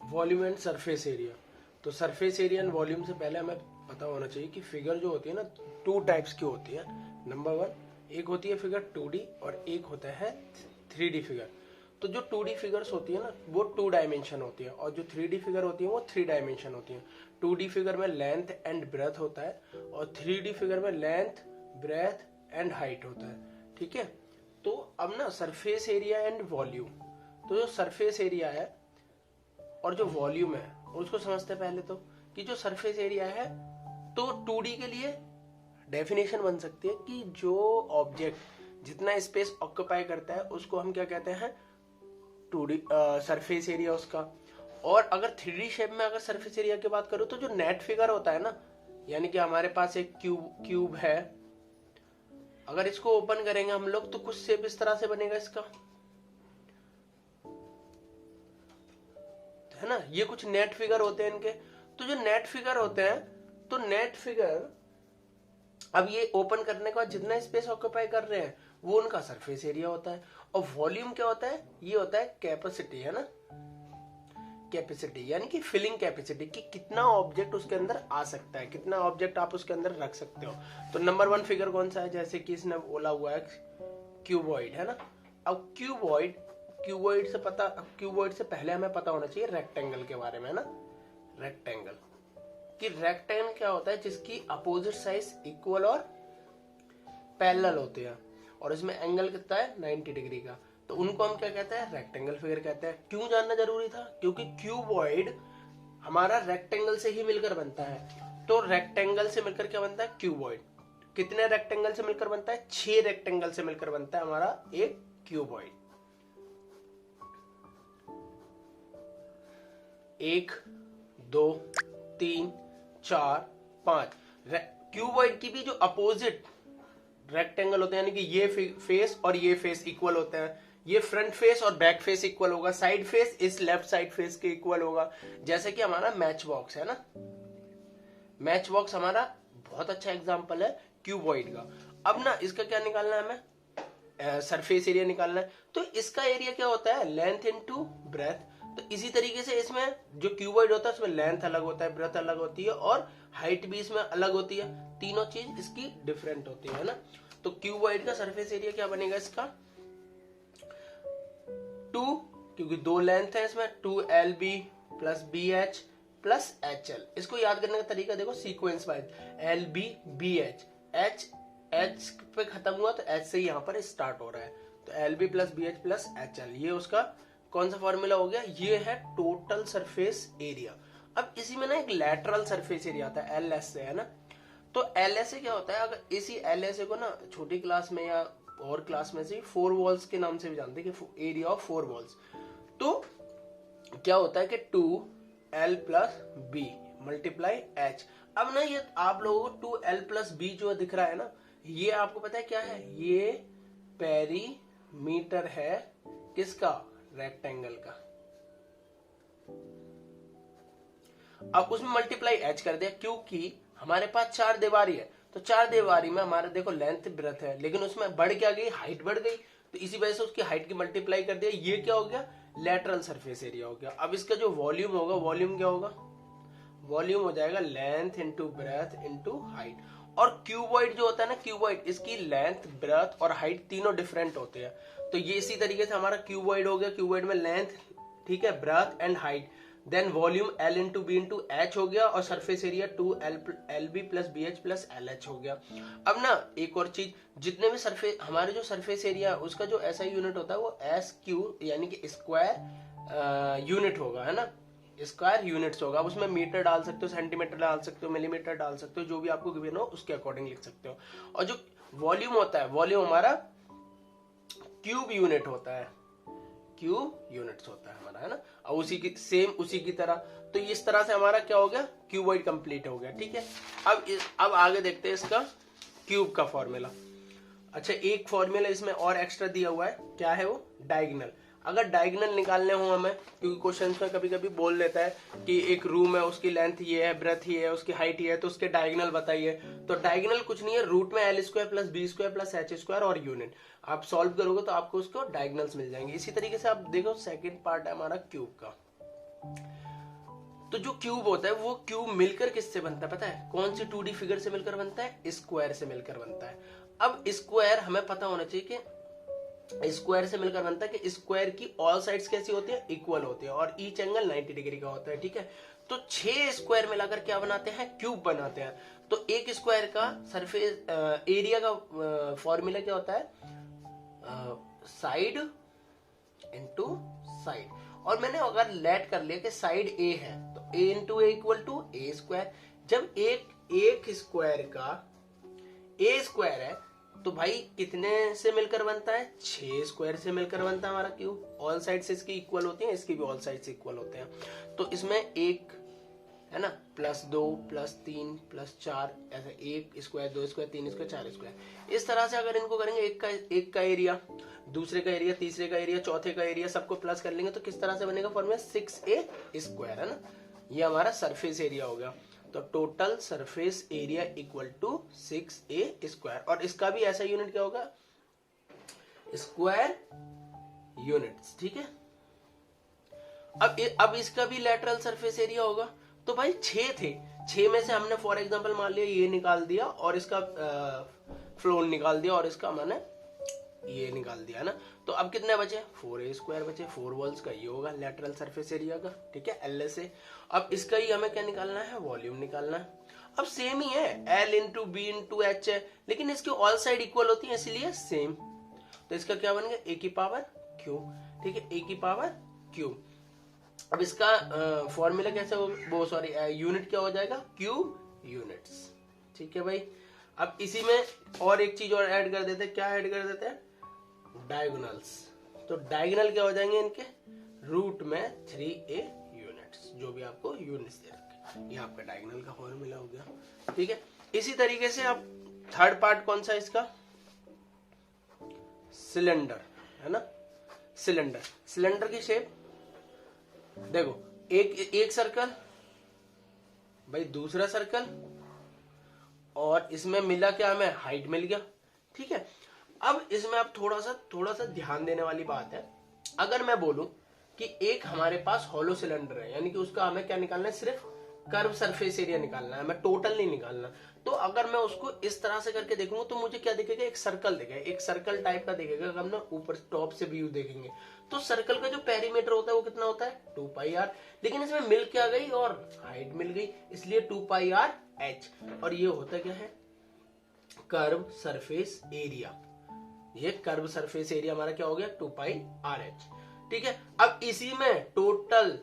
Volume and surface area. तो surface area and volume से पहले हमें पता होना चाहिए कि फिगर जो होती है ना, टू टाइप्स की होती है। नंबर वन, एक होती है फिगर 2D और एक होता है 3D फिगर। तो जो 2D फिगर्स होती है ना, वो 2 डायमेंशन होती है, और जो 3D फिगर होती है वो 3 डायमेंशन होती है। 2D फिगर में लेंथ एंड ब्रेथ होता है और 3D फिगर में लेंथ, ब्रेथ एंड हाइट होता है। ठीक है, तो अब ना सरफेस एरिया एंड वॉल्यूम। तो जो सरफेस एरिया है और जो वॉल्यूम है उसको समझते हैं पहले। तो कि जो सरफेस एरिया है, तो 2D के लिए डेफिनेशन बन सकती है कि जो ऑब्जेक्ट जितना स्पेस ऑक्यूपाई करता है उसको हम क्या कहते हैं, 2D सरफेस एरिया उसका। और अगर 3D शेप में अगर सरफेस एरिया की बात करूं तो जो नेट फिगर होता है ना, यानी कि हमारे पास एक क्यूब है, अगर इसको ओपन करेंगे हम लोग तो कुछ शेप इस तरह से बनेगा इसका, है ना। ये कुछ नेट फिगर होते हैं इनके। तो जो नेट फिगर होते हैं, तो नेट फिगर अब ये ओपन करने के बाद जितना स्पेस ऑक्यूपाई कर रहे हैं वो उनका सरफेस एरिया होता है। और वॉल्यूम क्या होता है, ये होता है कैपेसिटी, है ना। कैपेसिटी यानी कि फिलिंग कैपेसिटी, कि कितना ऑब्जेक्ट उसके अंदर आ सकता है, कितना ऑब्जेक्ट आप उसके अंदर रख सकते हो। तो नंबर वन फिगर कौन सा है, जैसे कि इसने बोला हुआ है क्यूबॉइड, है ना। अब क्यूबॉइड से पता, क्यूबॉइड से पहले हमें पता होना चाहिए रेक्टेंगल के बारे में, है ना। रेक्टेंगल, कि रेक्टेंगल क्या होता है, जिसकी अपोजिट साइड इक्वल और पैरेलल होते हैं और इसमें एंगल कितना है, 90 डिग्री का। तो उनको हम क्या कहते हैं, रेक्टेंगल फिगर कहते हैं। क्यों जानना जरूरी था, क्योंकि क्यूबॉइड हमारा रेक्टेंगल से ही मिलकर बनता है। तो रेक्टेंगल से मिलकर क्या बनता है, क्यूबॉइड। कितने रेक्टेंगल से मिलकर बनता है, 6 रेक्टेंगल से मिलकर बनता है हमारा एक क्यूबॉइड। 1 2 3 4 5। क्यूबॉइड की भी जो अपोजिट रेक्टेंगल होते हैं, यानी कि ये फेस और ये फेस इक्वल होते हैं, ये फ्रंट फेस और बैक फेस इक्वल होगा, साइड फेस इस लेफ्ट साइड फेस के इक्वल होगा। जैसे कि हमारा मैच बॉक्स है ना, मैच बॉक्स हमारा बहुत अच्छा एग्जांपल है क्यूबॉइड का। अब ना इसका क्या निकालना है हमें, सरफेस एरिया निकालना है। तो इसका एरिया क्या होता है, लेंथ इनटू ब्रेथ। तो इसी तरीके से इसमें जो क्यूबॉइड होता है उसमें लेंथ अलग होता है, ब्रेथ अलग होती है और हाइट भी इसमें अलग होती है। तीनों चीज इसकी डिफरेंट होती है ना। तो क्यूबॉइड का सरफेस एरिया क्या बनेगा इसका, 2, क्योंकि 2 लेंथ है इसमें, 2LB plus BH plus HL। इसको याद करने का तरीका देखो sequence wise, LB BH, H पे खत्म हुआ तो H से यहाँ पर स्टार्ट हो रहा है। तो LB plus BH plus HL, ये उसका कौन सा फॉर्मूला हो गया, ये है टोटल सरफेस एरिया। अब इसी में ना एक लैटरल सरफेस एरिया आता है LS से, है ना। तो LSA क्या होता है, अगर इसी LSA को ना छोटी क्लास में या और क्लास में से 4 वॉल्स के नाम से भी जानते हैं, कि एरिया ऑफ 4 वॉल्स। तो क्या होता है कि 2L plus B multiply H। अब ना ये आप लोगों को 2L प्लस बी जो दिख रहा है ना, ये आपको पता है क्या है, ये पेरीमीटर है किसका, रेक्टेंगल का। अब उसमें मल्टीप्लाई H कर दिया, क्योंकि हमारे पास 4 दीवारी है। तो 4 दीवारी में हमारा देखो लेंथ ब्रेथ है, लेकिन उसमें बढ़ क्या गई, हाइट बढ़ गई। तो इसी वजह से उसकी हाइट की मल्टीप्लाई कर दिया, ये क्या हो गया, लेटरल सरफेस एरिया हो गया। अब इसका जो वॉल्यूम होगा, वॉल्यूम क्या होगा, वॉल्यूम हो जाएगा length into breadth into height. और क्यूबॉइड जो होता है ना, क्यूबॉइड इसकी लेंथ, ब्रेथ और हाइट तीनों डिफरेंट होते हैं। तो ये इसी तरीके से हमारा क्यूबॉइड हो गया, क्यूबॉइड में लेंथ, ठीक है, breadth and height, then volume L into B into H हो गया और surface area 2LB plus BH plus LH हो गया। अब ना एक और चीज, जितने भी सरफेस, हमारे जो सरफेस एरिया है उसका जो SI यूनिट होता है वो SQ यानी कि स्क्वायर यूनिट होगा, है ना। स्क्वायर यूनिट्स होगा। अब उसमें मीटर डाल सकते हो, सेंटीमीटर डाल सकते हो, मिलीमीटर डाल सकते हो, जो भी आपको गिवन हो उसके अकॉर्डिंग लिख सकते हो। और जो वॉल्यूम होता है, वॉल्यूम हमारा क्यूब यूनिट होता है, क्यूब यूनिट्स होता है हमारा, है ना। और उसी की सेम उसी की तरह, तो इस तरह से हमारा क्या हो गया, क्यूबॉइड कंप्लीट हो गया। ठीक है, अब आगे देखते हैं इसका क्यूब का फॉर्मूला। अच्छा, एक फॉर्मूला इसमें और एक्स्ट्रा दिया हुआ है, क्या है वो, डायगोनल। अगर डायगोनल निकालने हो हमें, क्योंकि क्वेश्चन में कभी कभी बोल देता है कि एक रूम है, उसकी लेंथ ये है, ब्रेथ ये है, उसकी हाइट ये है, तो उसके डायगोनल बताइए। तो डायगोनल कुछ नहीं है, रूट में L square plus B square प्लस H स्क्वायर और यूनिट। आप सॉल्व करोगे तो आपको उसको डायगोनल्स मिल जाएंगे। इसी तरीके से आप देखो सेकंड पार्ट है हमारा क्यूब का। तो जो क्यूब होता है वो क्यूब मिलकर किससे बनता है पता है? कौन सी 2D फिगर से मिलकर बनता है? स्क्वायर से मिलकर बनता है। अब स्क्वायर हमें पता होना चाहिए कि स्क्वायर से मिलकर बनता है कि स्क्वायर की ऑल साइड्स कैसी होती है? इक्वल होती है और ईच एंगल 90 डिग्री का होता है। ठीक है, तो 6 स्क्वायर मिलाकर क्या बनाते हैं? क्यूब बनाते हैं। तो एक स्क्वायर का सरफेस एरिया का फॉर्मूला क्या होता है? Side into side. और मैंने अगर लेट कर लिया कि साइड ए है तो a into A equal to A square. जब एक स्क्वायर का ए स्क्वायर है तो भाई कितने से मिलकर बनता है? 6 स्क्वायर से मिलकर बनता है हमारा क्यूब। ऑल साइड्स इसकी इक्वल होती हैं, इसकी भी ऑल साइड्स इक्वल होते हैं। तो इसमें एक है ना, +2 +3 +4, ऐसे 1 स्क्वायर 2 स्क्वायर 3 स्क्वायर 4 स्क्वायर। इस तरह से अगर इनको करेंगे एक का एरिया, दूसरे का एरिया, तीसरे का एरिया, चौथे का एरिया, सबको प्लस कर लेंगे तो किस तरह से बनेगा फॉर्मूला? 6a स्क्वायर, है ना। ये हमारा सरफेस एरिया हो गया। तो total surface area equal to 6a square. और इसका भी ऐसा यूनिट क्या होगा? Square units. ठीक है, अब इसका भी लेटरल सरफेस एरिया होगा। तो भाई 6 थे, 6 में से हमने फॉर एग्जांपल मान लिया ये निकाल दिया और इसका फ्लोन निकाल दिया और इसका मैंने ये निकाल दिया, है ना। तो अब कितने बचे? 4a स्क्वायर बचे। 4 वॉल्स का ये होगा लेटरल सरफेस एरिया का। ठीक है, एल से। अब इसका ही हमें क्या निकालना है? वॉल्यूम निकालना है। अब सेम ही है, L into B into H है, लेकिन इसकी ऑल साइड इक्वल होती है इसलिए सेम। तो इसका क्या बन गया? a की पावर क्यू। ठीक है, a की पावर क्यू। अब इसका फॉर्मूला कैसे हो, वो सॉरी यूनिट क्या हो जाएगा? Cube units. ठीक है भाई, अब इसी में और एक चीज और ऐड कर देते हैं। क्या ऐड कर देते हैं? डायगोनल्स। तो डायगोनल क्या हो जाएंगे इनके? रूट में 3a यूनिट्स, जो भी आपको यूनिट्स दे रखे, ये आपका डायगोनल का फॉर्मूला हो गया। ठीक है, इसी तरीके से अब थर्ड पार्ट कौन सा इसका? सिलेंडर, है ना। सिलेंडर की शेप देखो, एक सर्कल भाई, दूसरा सर्कल, और इसमें मिला क्या? हमें हाइट मिल गया। ठीक है, अब इसमें आप थोड़ा सा ध्यान देने वाली बात है। अगर मैं बोलूं कि एक हमारे पास हॉलो सिलेंडर है, यानी कि उसका हमें क्या निकालना है? सिर्फ कर्व सरफेस एरिया निकालना है, हमें टोटल नहीं निकालना। तो अगर मैं उसको इस तरह से करके देखूंगा तो मुझे क्या दिखेगा? एक सर्कल दिखेगा, एक सर्कल टाइप का दिखेगा। अगर हम ना ऊपर टॉप से व्यू देखेंगे तो सर्कल का जो पेरीमीटर होता है वो कितना होता है? 2πr। लेकिन इसमें मिल क्या गई? और हाइट मिल गई, इसलिए 2πrh। और ये होता क्या है? Curve surface area. ये कर्व सरफेस एरिया हमारा क्या हो गया? 2πrh। ठीक है, अब इसी में टोटल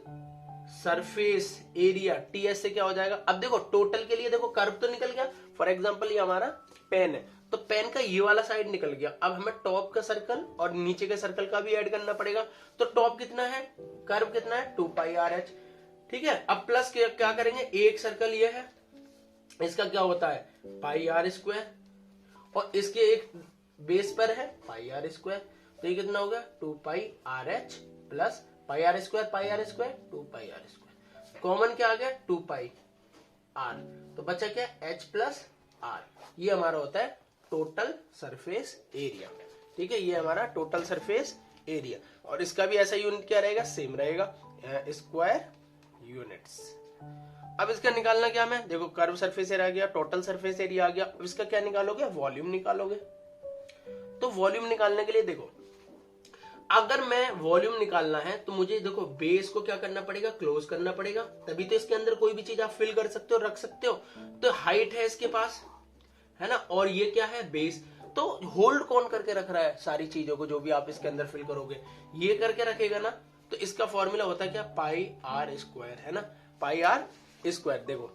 सरफेस एरिया टीएस से क्या हो जाएगा? अब देखो टोटल के लिए देखो कर्व तो निकल गया। फॉर एग्जांपल ये हमारा पेन है, तो पेन का ये वाला साइड निकल गया। अब हमें टॉप का सर्कल और नीचे के सर्कल का भी ऐड करना पड़ेगा। तो टॉप कितना है? कर्व कितना है? 2πrh। ठीक है, अब प्लस क्या करेंगे? एक सर्कल ये है, इसका क्या होता है? πr स्क्वायर, और इसके एक बेस पर है πr स्क्वायर। तो ये कितना हो गया? 2πrh plus πr square 2πr square. Common क्या आ गया? 2πr। तो बचा क्या? h plus r। ये हमारा होता है टोटल सरफेस एरिया। ठीक है, ये हमारा टोटल सरफेस एरिया। और इसका भी ऐसा यूनिट क्या रहेगा? सेम रहेगा, स्क्वायर यूनिट्स। अब इसका निकालना क्या हमें? देखो कर्व सरफेस एरिया आ गया, टोटल सरफेस एरिया आ गया। अब इसका क्या निकालोगे? वॉल्यूम निकालोगे। तो वॉल्यूम निकालने के लिए देखो, अगर मैं वॉल्यूम निकालना है तो मुझे देखो बेस को क्या करना पड़ेगा? क्लोज करना पड़ेगा, तभी तो इसके अंदर कोई भी चीज आप फिल कर सकते हो, रख सकते हो। तो हाइट है इसके पास, है ना, और ये क्या है? बेस। तो होल्ड कौन करके रख रहा है सारी चीजों को? जो भी आप इसके अंदर फिल करोगे ये करके रखेगा ना। तो इसका फॉर्मूला होता है क्या? πr स्क्वायर, है ना, πr स्क्वायर। देखो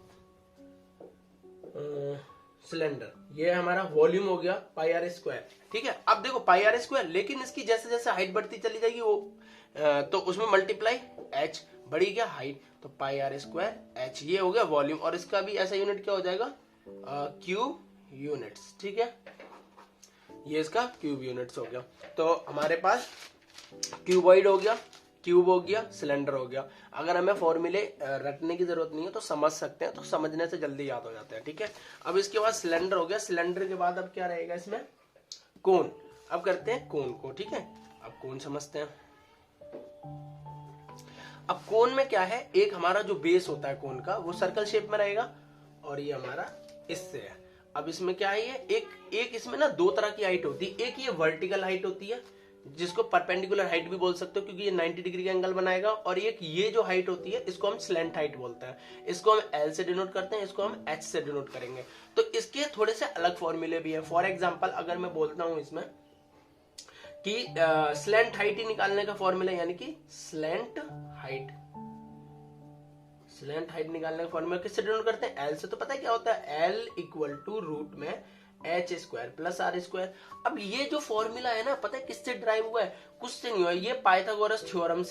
सिलेंडर, ये हमारा वॉल्यूम हो गया πr स्क्वायर। ठीक है, अब देखो πr स्क्वायर, लेकिन इसकी जैसे जैसे हाइट बढ़ती चली जाएगी वो तो उसमें मल्टीप्लाई h बढ़ी गया हाइट, तो πr स्क्वायर h। ये हो गया वॉल्यूम, और इसका भी ऐसा यूनिट क्या हो जाएगा? Cube units. ठीक है, ये इसका क्यूब यूनिट्स हो गया। तो हमारे पास क्यूबॉइड हो गया, क्यूब हो गया, सिलेंडर हो गया। अगर हमें फॉर्मूले रटने की जरूरत नहीं है तो समझ सकते हैं, तो समझने से जल्दी याद हो जाता है। ठीक है, अब इसके बाद सिलेंडर हो गया। सिलेंडर के बाद अब क्या रहेगा इसमें? कोन। अब करते हैं कोन को। ठीक है, अब कोन समझते हैं। अब कोन में क्या है, एक हमारा जो बेस होता है कोन का वो सर्कल शेप में रहेगा और ये हमारा इससे है। अब इसमें क्या है, ये एक इसमें ना दो तरह की हाइट होती है। एक ये वर्टिकल हाइट होती है जिसको परपेंडिकुलर हाइट भी बोल सकते हो क्योंकि ये 90 डिग्री का एंगल बनाएगा, और एक ये जो हाइट होती है इसको हम स्लैंट हाइट बोलते हैं। इसको हम एल से डिनोट करते हैं, इसको हम एच से डिनोट करेंगे। तो इसके थोड़े से अलग फॉर्मूले भी है। फॉर एग्जाम्पल अगर मैं बोलता हूं इसमें कि स्लैंट हाइट ही निकालने का फॉर्मूला, यानी कि स्लैंट हाइट निकालने का फॉर्मूला किससे डिनोट करते हैं, एल से। तो पता है क्या होता है, एल इक्वल टू रूट में H square plus R square. अब ये जो फॉर्मूला है ना, पता है किससे ड्राइव हुआ है, कुछ से नहीं हुआ है, ये पाइथागोरस थ्योरम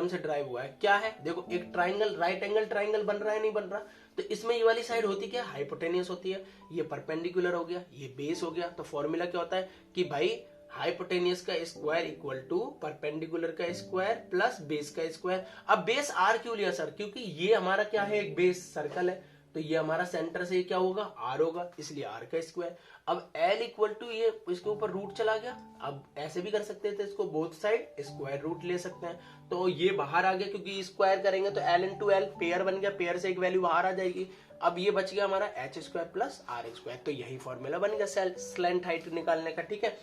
से ड्राइव हुआ है। क्या है, देखो एक ट्राइंगल, राइट एंगल ट्राइंगल बन रहा है, नहीं बन रहा, तो इसमें ये वाली साइड होती क्या, हाइपोटेनियस होती है, ये परपेंडिकुलर हो गया, ये बेस हो गया। तो फॉर्मूला क्या होता है कि भाई हाइपोटेनियस का स्क्वायर इक्वल टू परपेंडिकुलर का स्क्वायर प्लस बेस का स्क्वायर। अब बेस आर क्यों लिया सर, क्योंकि ये हमारा क्या है, एक बेस सर्कल है, तो ये हमारा सेंटर से क्या होगा, आर होगा, इसलिए आर का स्क्वायर। अब एल इक्वल टू ये इसके ऊपर रूट चला गया। अब ऐसे भी कर सकते थे, इसको बोथ साइड स्क्वायर रूट ले सकते हैं, तो ये बाहर आ गया क्योंकि स्क्वायर करेंगे तो एल इंटू एल पेयर बन गया, पेयर से एक वैल्यू बाहर आ जाएगी। अब ये बच गया हमारा H square plus R square. तो यही फॉर्मूला बन गया स्लैंट हाइट निकालने का। ठीक है,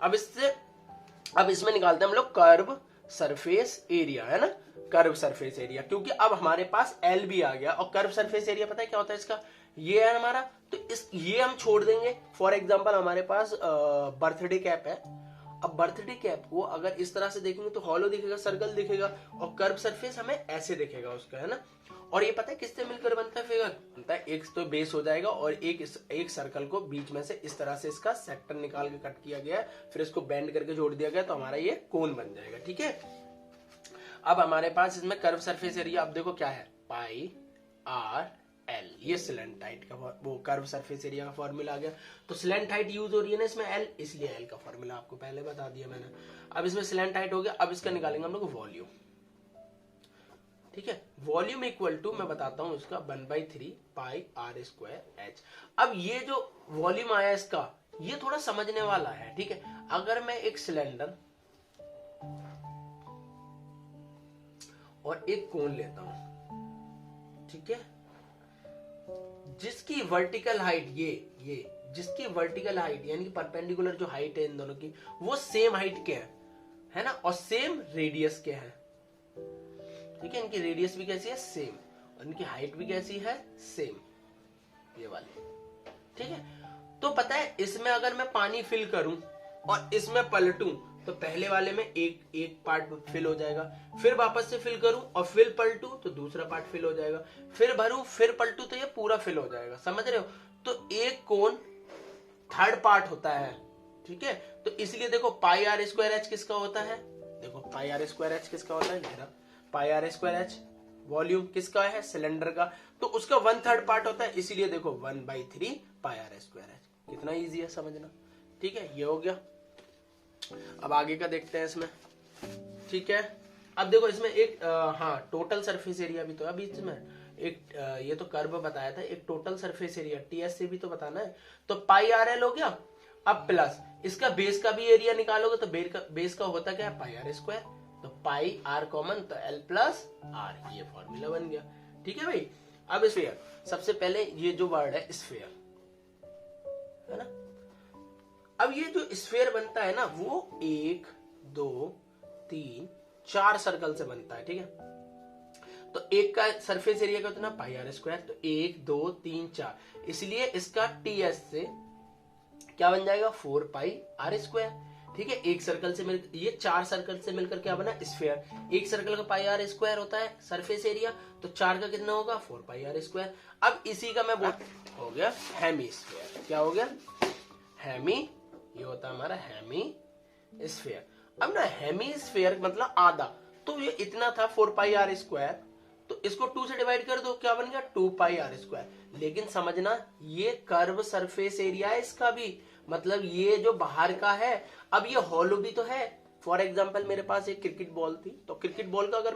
अब इसमें निकालते हैं हम लोग कर्व सरफेस एरिया, है ना, कर्व सरफेस एरिया, क्योंकि अब हमारे पास एल भी आ गया। और कर्व सरफेस एरिया पता है क्या होता है इसका, ये है हमारा, तो ये हम छोड़ देंगे। फॉर एग्जांपल हमारे पास बर्थडे कैप है। अब बर्थडे कैप को अगर इस तरह से देखेंगे तो हॉलो दिखेगा, सर्कल दिखेगा, और कर्व सरफेस हमें ऐसे दिखेगा उसका, है ना। और ये पता है किससे मिलकर बनता है फिगर, बनता है एक तो बेस हो जाएगा और एक सर्कल को बीच में से इस तरह से इसका सेक्टर निकाल के कट किया गया है, फिर इसको बेंड करके जोड़ दिया गया, तो हमारा ये कोन बन जाएगा। ठीक है, अब हमारे पास इसमें कर्व सरफेस एरिया, अब देखो क्या है, पाई आर एल, ये स्लैंट हाइट का वो कर्व सरफेस एरिया का फॉर्मूला आ गया। तो स्लैंट हाइट यूज हो रही है ना इसमें एल, इसलिए एल का फॉर्मूला आपको पहले बता दिया मैंने। अब इसमें स्लैंट हाइट हो गया, अब इसका निकालेंगे हम लोग वॉल्यूम। ठीक है, वॉल्यूम इक्वल टू मैं बताता हूं इसका 1/3 पाई आर स्क्वायर एच। अब ये जो वॉल्यूम आया इसका, ये थोड़ा समझने वाला है। ठीक है, अगर मैं एक सिलेंडर और एक कोन लेता हूं, ठीक है, जिसकी वर्टिकल हाइट ये जिसकी वर्टिकल हाइट यानी कि परपेंडिकुलर जो हाइट है इन दोनों की, वो सेम हाइट के है ना, और सेम रेडियस के हैं। ठीक है, इनकी रेडियस भी कैसी है, सेम, और इनकी हाइट भी कैसी है, सेम, ये वाली। ठीक है, तो पता है इसमें अगर मैं पानी फिल करूं और इसमें पलटूं तो पहले वाले में एक पार्ट फिल हो जाएगा, फिर वापस से फिल करूं और फिर पलटूं तो दूसरा पार्ट फिल हो जाएगा, फिर भरूं फिर पलटूं तो ये पूरा फिल हो जाएगा। समझ रहे हो, तो एक कोन थर्ड पार्ट होता है। ठीक है, तो इसलिए देखो पाई आर स्क्वायर एच किसका होता है, देखो पाई आर स्क्वायर एच किसका होता है, पाई आर स्क्वायर एच वॉल्यूम किसका है, सिलेंडर का, तो उसका 1/3 पार्ट होता है, इसीलिए देखो 1/3 पाई आर स्क्वायर एच। कितना इजी है समझना। ठीक है, ये हो गया। अब आगे का देखते हैं इसमें। ठीक है, अब देखो इसमें एक हाँ टोटल सरफेस एरिया भी तो है। अभी इसमें एक ये तो कर्व बताया था, एक टोटल सरफेस एरिया टीएस से भी तो बताना है। तो पाई आर एल हो गया, अब प्लस इसका बेस का भी एरिया निकालोगे तो बेस का होता क्या है, पाई आर स्क्वायर, तो पाई आर कॉमन तो एल प्लस आर, ये फॉर्मूला बन गया। ठीक है भाई, अब स्फीयर, सबसे पहले ये जो वर्ड है स्फीयर, है ना। अब ये जो स्फीयर बनता है ना वो 1 2 3 4 सर्कल से बनता है। ठीक है, तो एक का सरफेस एरिया का कितना, पाई आर स्क्वायर, तो 1 2 3 4, इसलिए इसका टीएस से क्या बन जाएगा, 4 पाई आर स्क्वायर। ठीक है, एक सर्कल से मिल, ये 4 सर्कल से मिलकर क्या बना, स्फीयर। एक सर्कल का पाई आर स्क्वायर होता है सरफेस एरिया, तो 4 का कितना होगा, 4 पाई आर स्क्वायर। अब इसी का मैं हो गया हेमी स्फीयर। क्या हो गया, हेमी, ये होता है हमारा हेमी स्फीयर। अब ना हेमी स्फीयर मतलब आधा, तो ये इतना था 4 पाई आर स्क्वायर, तो इसको 2 से डिवाइड कर दो, क्या बन गया 2 पाई आर स्क्वायर। लेकिन समझना ये कर्व सरफेस एरिया है इसका भी, मतलब ये जो बाहर का है, अब ये हॉलो भी तो है, फॉर एग्जाम्पल मेरे पास एक क्रिकेट बॉल थी, तो क्रिकेट बॉल का अगर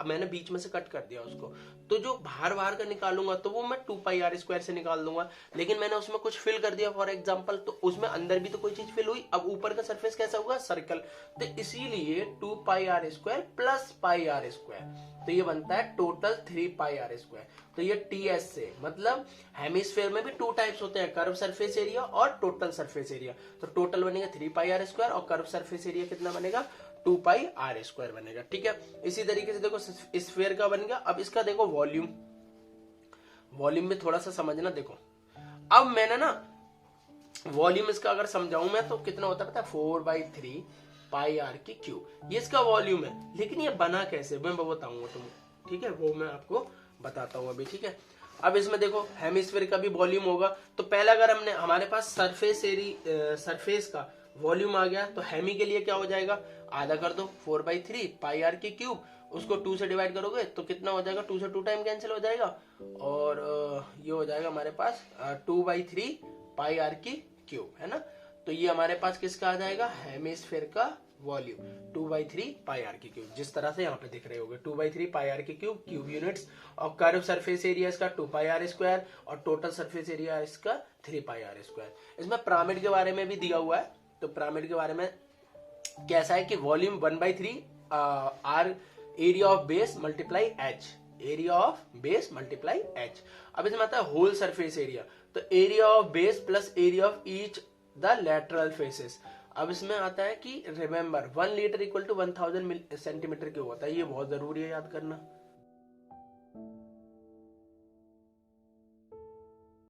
मैंने बीच में से कट कर दिया उसको, तो जो बाहर बाहर का निकालूंगा तो वो मैं 2πr² से निकाल दूंगा। लेकिन मैंने उसमें कुछ फिल कर दिया फॉर एग्जाम्पल, तो उसमें अंदर भी तो कोई चीज फिल हुई। अब ऊपर का सरफेस कैसा होगा, सर्कल, तो इसीलिए 2πr² प्लस πr², तो ये बनता है टोटल 3πr²। तो ये टीएस से मतलब हेमिस्फेयर में भी 2 टाइप्स होते हैं, कर्व सरफेस एरिया और टोटल सरफेस एरिया। तो टोटल बनेगा 3πr² और कर्व सरफेस एरिया कितना बनेगा, 2πr² बनेगा। ठीक है, इसी तरीके से देखो स्फेयर का बन गया। अब इसका देखो वॉल्यूम, वॉल्यूम में थोड़ा सा समझना। देखो अब मैंने ना वॉल्यूम इसका अगर समझाऊं मैं तो कितना होता है पता है, 4/3πr³। ये इसका वॉल्यूम है, लेकिन ये बना कैसे मैं बताऊंगा तुम्हें। ठीक है, वो मैं आपको बताता हूं अभी। ठीक है, अब इसमें देखो हेमिस्फीयर का भी वॉल्यूम होगा। तो पहला अगर हमने हमारे पास सरफेस का वॉल्यूम आ गया, तो हेमी के लिए क्या हो जाएगा, आधा कर दो 4/3πr³, उसको 2 से डिवाइड करोगे तो कितना हो जाएगा, 2 से 2 टाइम कैंसिल हो जाएगा, और ये हो जाएगा हमारे पास 2/3πr³, है ना। तो ये हमारे पास किसका आ जाएगा, हेमिस्फीयर का वॉल्यूम 2/3πr³, जिस तरह से यहाँ पे दिख रहे होंगे 2/3πr³ क्यूब यूनिट्स, और कर्व सरफेस एरिया इसका 2πr² और टोटल सरफेस एरिया इसका 3πr²। इसमें पिरामिड के बारे में भी दिया हुआ है। तो पिरामिड के बारे में कैसा है कि volume 1/3 R area of base multiply H, area of base multiply H. अब इसमें आता है होल सरफेस एरिया, तो area of base plus area of each the lateral faces. अब इसमें आता है कि remember 1 litre equal to 1000 centimetre cube होता है, ये बहुत जरूरी है याद करना।